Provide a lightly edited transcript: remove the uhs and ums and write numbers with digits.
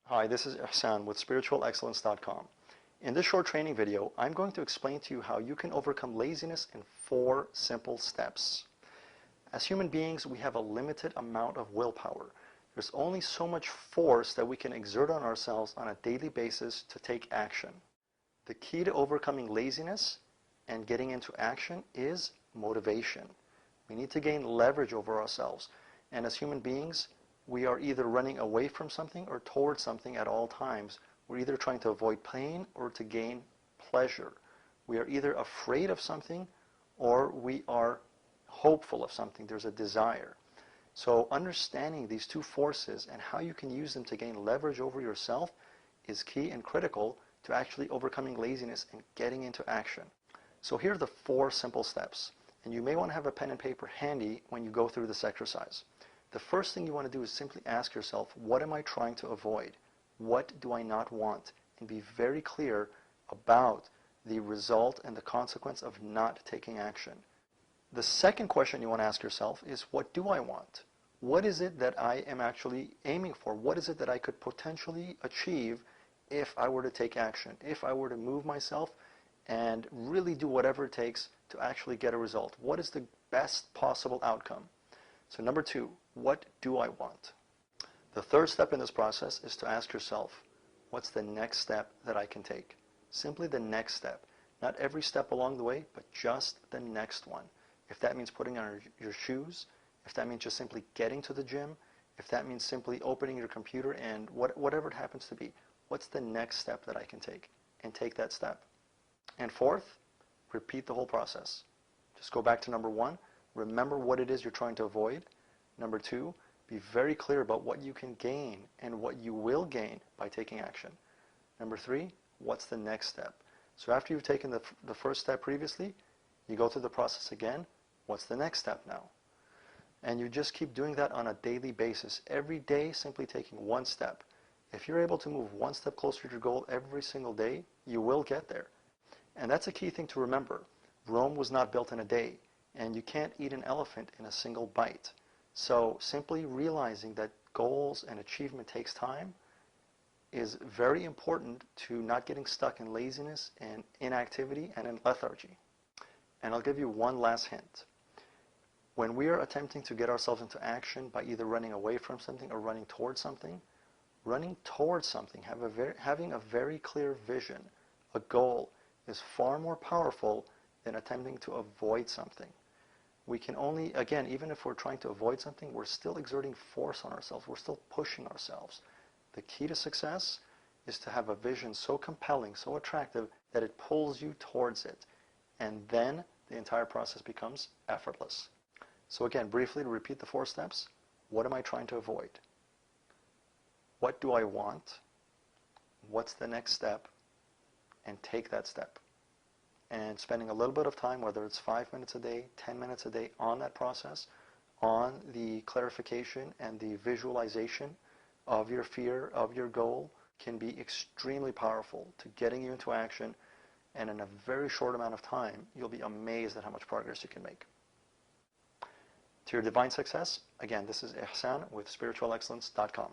Hi, this is Ihsan with spiritualexcellence.com. In this short training video, I'm going to explain to you how you can overcome laziness in 4 simple steps. As human beings, we have a limited amount of willpower. There's only so much force that we can exert on ourselves on a daily basis to take action. The key to overcoming laziness and getting into action is motivation. We need to gain leverage over ourselves. And as human beings, we are either running away from something or towards something at all times. We're either trying to avoid pain or to gain pleasure. We are either afraid of something or we are hopeful of something. There's a desire. So understanding these two forces and how you can use them to gain leverage over yourself is key and critical to actually overcoming laziness and getting into action. So here are the 4 simple steps. And you may want to have a pen and paper handy when you go through this exercise. The first thing you want to do is simply ask yourself, what am I trying to avoid? What do I not want? And be very clear about the result and the consequence of not taking action. The second question you want to ask yourself is, what do I want? What is it that I am actually aiming for? What is it that I could potentially achieve if I were to take action? If I were to move myself and really do whatever it takes to actually get a result? What is the best possible outcome? So number 2, what do I want? The third step in this process is to ask yourself, what's the next step that I can take? Simply the next step. Not every step along the way, but just the next one. If that means putting on your shoes, if that means just simply getting to the gym, if that means simply opening your computer and whatever it happens to be, what's the next step that I can take? And take that step. And fourth, repeat the whole process. Just go back to number 1. Remember what it is you're trying to avoid. Number 2, be very clear about what you can gain and what you will gain by taking action. Number 3, what's the next step? So after you've taken the first step previously, you go through the process again. What's the next step now? And you just keep doing that on a daily basis. Every day, simply taking one step. If you're able to move one step closer to your goal every single day, you will get there. And that's a key thing to remember. Rome was not built in a day, and you can't eat an elephant in a single bite. So simply realizing that goals and achievement takes time is very important to not getting stuck in laziness and inactivity and in lethargy. And I'll give you one last hint. When we are attempting to get ourselves into action by either running away from something or running towards something, having a very clear vision, a goal, is far more powerful than attempting to avoid something. We can only, again, even if we're trying to avoid something, we're still exerting force on ourselves. We're still pushing ourselves. The key to success is to have a vision so compelling, so attractive, that it pulls you towards it. And then the entire process becomes effortless. So again, briefly to repeat the 4 steps, what am I trying to avoid? What do I want? What's the next step? And take that step. And spending a little bit of time, whether it's 5 minutes a day, 10 minutes a day, on that process, on the clarification and the visualization of your fear, of your goal, can be extremely powerful to getting you into action. And in a very short amount of time, you'll be amazed at how much progress you can make. To your divine success, again, this is Ihsan with spiritualexcellence.com.